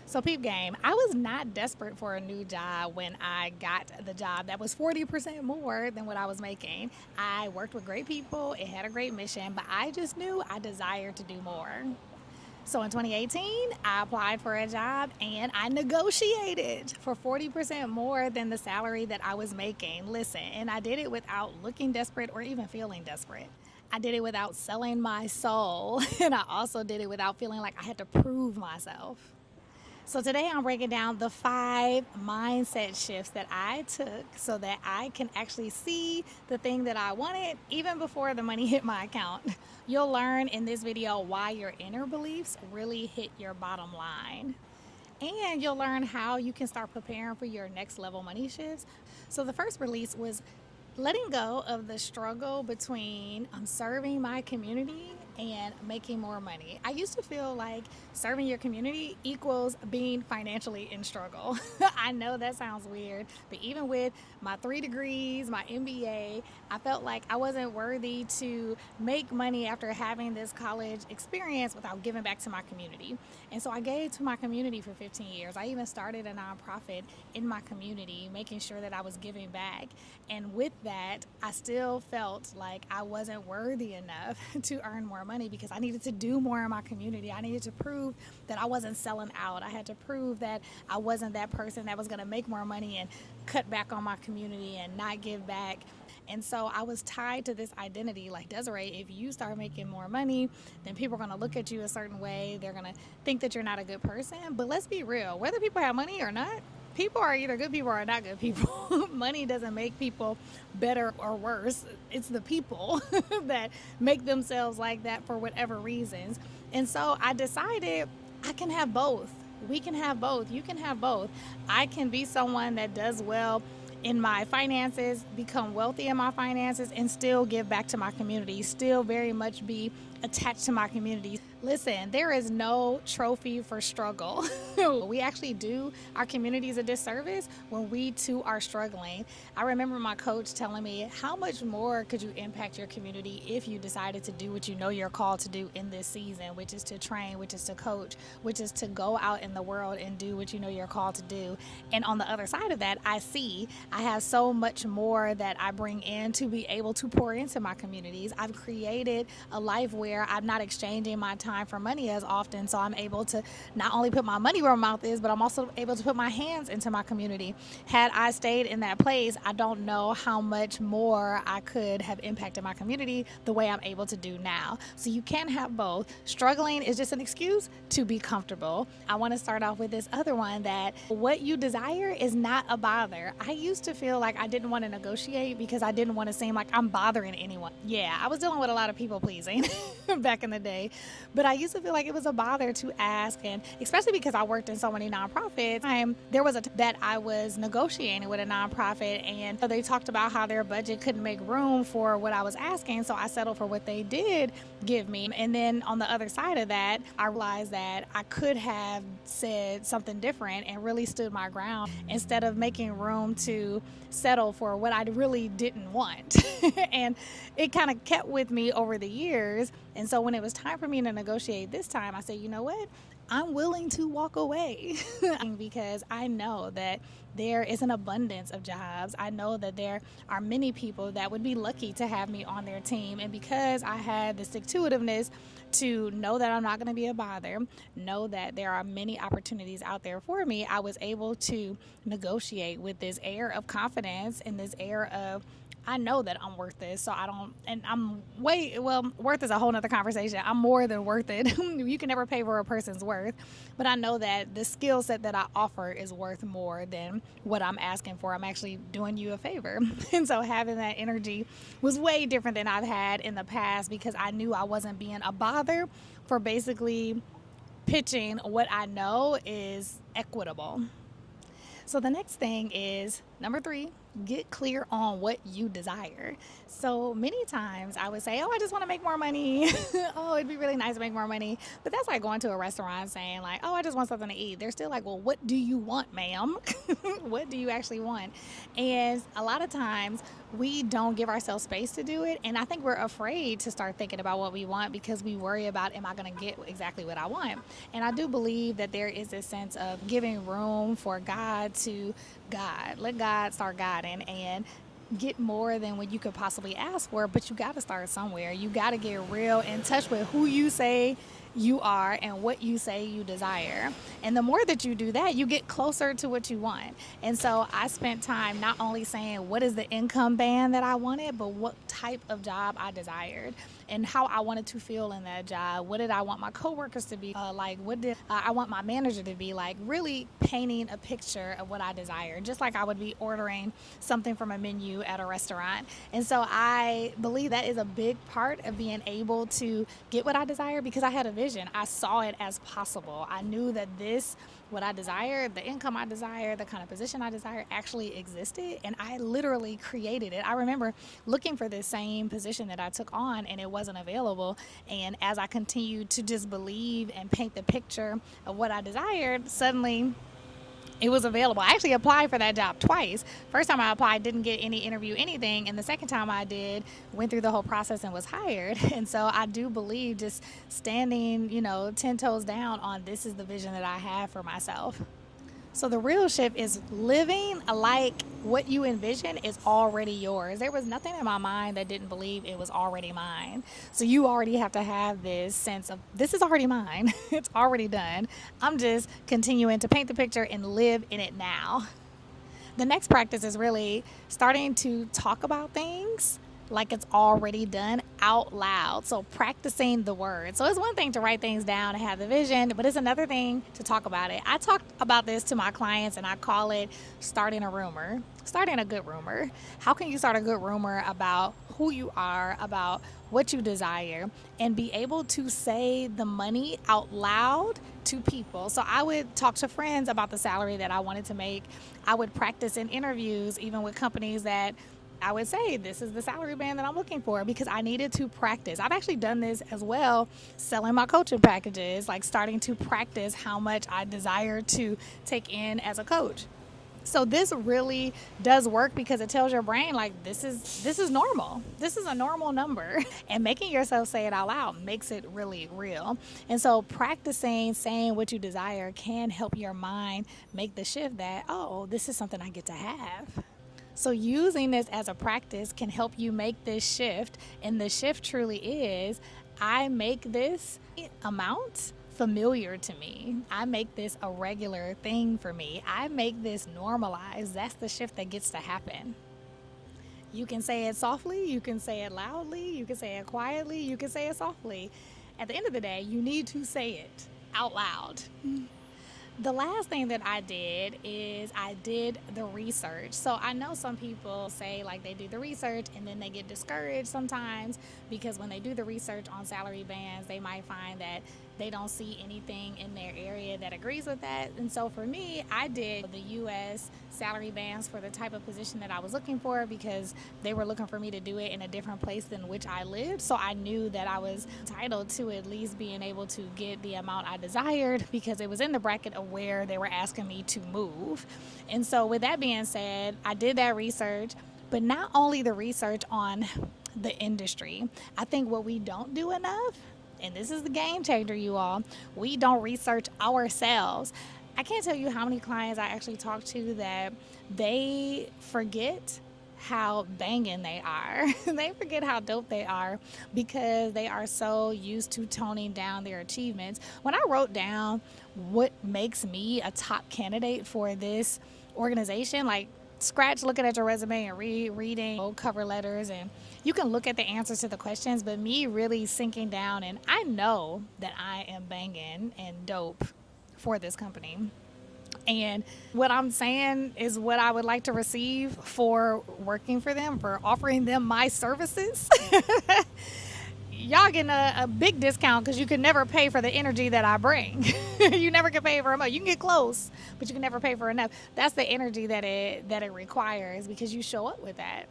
So peep game, I was not desperate for a new job when I got the job that was 40% more than what I was making. I worked with great people, it had a great mission, but I just knew I desired to do more. So in 2018, I applied for a job and I negotiated for 40% more than the salary that I was making. Listen, and I did it without looking desperate or even feeling desperate. I did it without selling my soul, and I also did it without feeling like I had to prove myself. So today I'm breaking down the 5 mindset shifts that I took so that I can actually see the thing that I wanted even before the money hit my account. You'll learn in this video why your inner beliefs really hit your bottom line. And you'll learn how you can start preparing for your next level money shifts. So the first release was letting go of the struggle between serving my community and making more money. I used to feel like serving your community equals being financially in struggle. I know that sounds weird, but even with my 3 degrees, my MBA, I felt like I wasn't worthy to make money after having this college experience without giving back to my community. And so I gave to my community for 15 years. I even started a nonprofit in my community, making sure that I was giving back. And with that, I still felt like I wasn't worthy enough to earn more money because I needed to do more in my community. I needed to prove that I wasn't selling out. I had to prove that I wasn't that person that was going to make more money and cut back on my community and not give back. And so I was tied to this identity like, Desiree, if you start making more money, then people are going to look at you a certain way. They're going to think that you're not a good person. But let's be real, whether people have money or not, people are either good people or not good people. Money doesn't make people better or worse. It's the people that make themselves like that for whatever reasons. And so I decided I can have both. We can have both. You can have both. I can be someone that does well in my finances, become wealthy in my finances, and still give back to my community, still very much be attached to my community. Listen, there is no trophy for struggle. We actually do our communities a disservice when we too are struggling. I remember my coach telling me, how much more could you impact your community if you decided to do what you know you're called to do in this season, which is to train, which is to coach, which is to go out in the world and do what you know you're called to do. And on the other side of that, I have so much more that I bring in to be able to pour into my communities. I've created a life where I'm not exchanging my time for money as often, so I'm able to not only put my money where my mouth is, but I'm also able to put my hands into my community. Had I stayed in that place, I don't know how much more I could have impacted my community the way I'm able to do now. So you can have both. Struggling is just an excuse to be comfortable. I want to start off with this other one, that what you desire is not a bother. I used to feel like I didn't want to negotiate because I didn't want to seem like I'm bothering anyone. Yeah, I was dealing with a lot of people pleasing back in the day, but I used to feel like it was a bother to ask, and especially because I worked in so many nonprofits. There was that I was negotiating with a nonprofit, and they talked about how their budget couldn't make room for what I was asking, so I settled for what they did give me. And then on the other side of that, I realized that I could have said something different and really stood my ground instead of making room to settle for what I really didn't want. And it kind of kept with me over the years. And so when it was time for me to negotiate this time, I said, you know what? I'm willing to walk away because I know that there is an abundance of jobs. I know that there are many people that would be lucky to have me on their team. And because I had the stick-to-itiveness to know that I'm not going to be a bother, know that there are many opportunities out there for me, I was able to negotiate with this air of confidence and this air of, I know that I'm worth this, so worth is a whole nother conversation. I'm more than worth it. You can never pay for a person's worth, but I know that the skill set that I offer is worth more than what I'm asking for. I'm actually doing you a favor. And so having that energy was way different than I've had in the past because I knew I wasn't being a bother for basically pitching what I know is equitable. So the next thing is Number three, get clear on what you desire. So many times I would say, oh, I just want to make more money. Oh, it'd be really nice to make more money. But that's like going to a restaurant saying, like, oh, I just want something to eat. They're still like, well, what do you want, ma'am? What do you actually want? And a lot of times we don't give ourselves space to do it. And I think we're afraid to start thinking about what we want because we worry about, am I going to get exactly what I want? And I do believe that there is this sense of giving room for God to God. Let God start guiding and get more than what you could possibly ask for, but you got to start somewhere. You got to get real in touch with who you say you are and what you say you desire. And the more that you do that, you get closer to what you want. And so I spent time not only saying what is the income band that I wanted, but what type of job I desired and how I wanted to feel in that job. What did I want my coworkers to be like? What did I want my manager to be like? Really painting a picture of what I desire, just like I would be ordering something from a menu at a restaurant. And so I believe that is a big part of being able to get what I desire because I had a vision. I saw it as possible. I knew that what I desired, the income I desired, the kind of position I desired actually existed, and I literally created it. I remember looking for this same position that I took on and it wasn't available, and as I continued to just believe and paint the picture of what I desired, suddenly it was available. I actually applied for that job twice. First time I applied, didn't get any interview, anything. And the second time I did, went through the whole process and was hired. And so I do believe just standing, 10 toes down on this is the vision that I have for myself. So the real shift is living like what you envision is already yours. There was nothing in my mind that didn't believe it was already mine. So you already have to have this sense of this is already mine. It's already done. I'm just continuing to paint the picture and live in it now. The next practice is really starting to talk about things like it's already done out loud. So practicing the words. So it's one thing to write things down and have the vision, but it's another thing to talk about it. I talk about this to my clients and I call it starting a rumor, starting a good rumor. How can you start a good rumor about who you are, about what you desire, and be able to say the money out loud to people? So I would talk to friends about the salary that I wanted to make. I would practice in interviews, even with companies that I would say, this is the salary band that I'm looking for because I needed to practice. I've actually done this as well, selling my coaching packages, like starting to practice how much I desire to take in as a coach. So this really does work because it tells your brain like this is normal. This is a normal number. And making yourself say it out loud makes it really real. And so practicing saying what you desire can help your mind make the shift that, oh, this is something I get to have. So using this as a practice can help you make this shift. And the shift truly is, I make this amount familiar to me. I make this a regular thing for me. I make this normalized. That's the shift that gets to happen. You can say it softly, you can say it loudly, you can say it quietly, you can say it softly. At the end of the day, you need to say it out loud. The last thing that I did is I did the research. So I know some people say like they do the research and then they get discouraged sometimes because when they do the research on salary bands, they might find that they don't see anything in their area that agrees with that. And so for me, I did the U.S. salary bands for the type of position that I was looking for because they were looking for me to do it in a different place than which I lived. So I knew that I was entitled to at least being able to get the amount I desired because it was in the bracket of where they were asking me to move. And so with that being said, I did that research, but not only the research on the industry. I think what we don't do enough, and this is the game changer, you all, we don't research ourselves. I can't tell you how many clients I actually talk to that they forget how banging they are. They forget how dope they are because they are so used to toning down their achievements. When I wrote down what makes me a top candidate for this organization, like scratch looking at your resume and reading old cover letters, and you can look at the answers to the questions, but me really sinking down and I know that I am banging and dope for this company. And what I'm saying is what I would like to receive for working for them, for offering them my services. y'all getting a big discount because you can never pay for the energy that I bring. You never can pay for enough. You can get close, but you can never pay for enough. That's the energy that it requires, because you show up with that.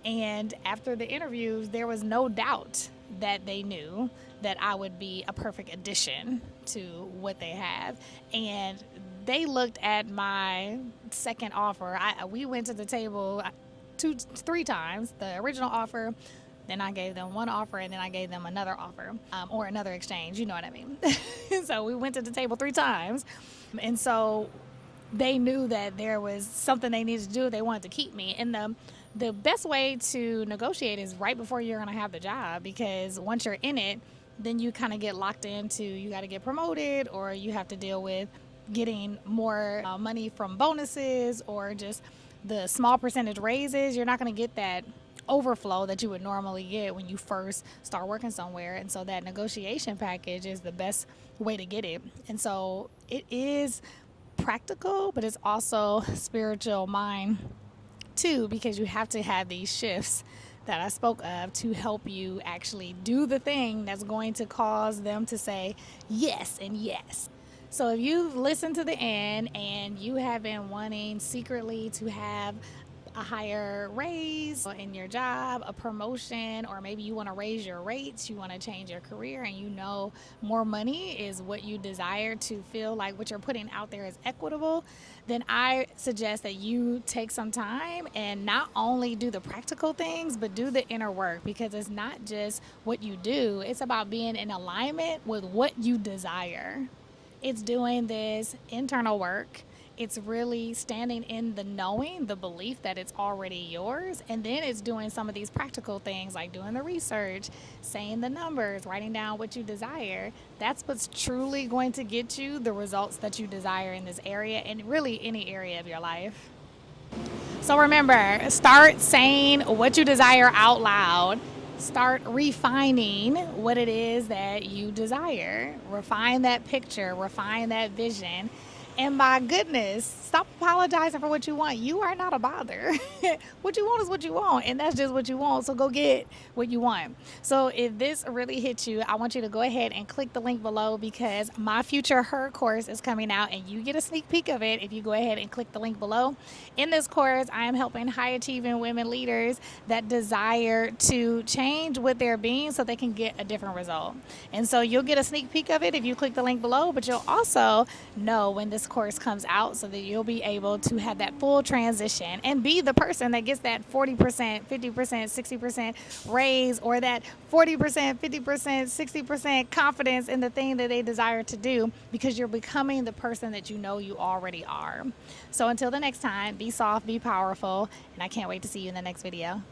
And after the interviews, there was no doubt that they knew that I would be a perfect addition to what they have. And they looked at my second offer. We went to the table 3 times. The original offer, then I gave them one offer, and then I gave them another offer, or another exchange. You know what I mean? So we went to the table 3 times. And so they knew that there was something they needed to do. They wanted to keep me. And the best way to negotiate is right before you're going to have the job, because once you're in it, then you kind of get locked into, you got to get promoted, or you have to deal with getting more money from bonuses, or just the small percentage raises. You're not going to get that overflow that you would normally get when you first start working somewhere. And so that negotiation package is the best way to get it. And so it is practical, but it's also spiritual mind too, because you have to have these shifts that I spoke of to help you actually do the thing that's going to cause them to say yes and yes. So if you've listened to the end and you have been wanting secretly to have a higher raise in your job, a promotion, or maybe you want to raise your rates, you want to change your career, and you know more money is what you desire to feel like what you're putting out there is equitable, then I suggest that you take some time and not only do the practical things, but do the inner work, because it's not just what you do, it's about being in alignment with what you desire. It's doing this internal work. It's really standing in the knowing, the belief that it's already yours. And then it's doing some of these practical things like doing the research, saying the numbers, writing down what you desire. That's what's truly going to get you the results that you desire in this area, and really any area of your life. So remember, start saying what you desire out loud. Start refining what it is that you desire. Refine that picture, refine that vision. And my goodness, stop apologizing for what you want. You are not a bother. What you want is what you want, and that's just what you want. So go get what you want. So if this really hits you, I want you to go ahead and click the link below, because my FutureHer course is coming out, and you get a sneak peek of it if you go ahead and click the link below. In this course, I am helping high-achieving women leaders that desire to change what they're being so they can get a different result. And so you'll get a sneak peek of it if you click the link below, but you'll also know when this course comes out, so that you'll be able to have that full transition and be the person that gets that 40%, 50%, 60% raise, or that 40%, 50%, 60% confidence in the thing that they desire to do, because you're becoming the person that you know you already are. So until the next time, be soft, be powerful, and I can't wait to see you in the next video.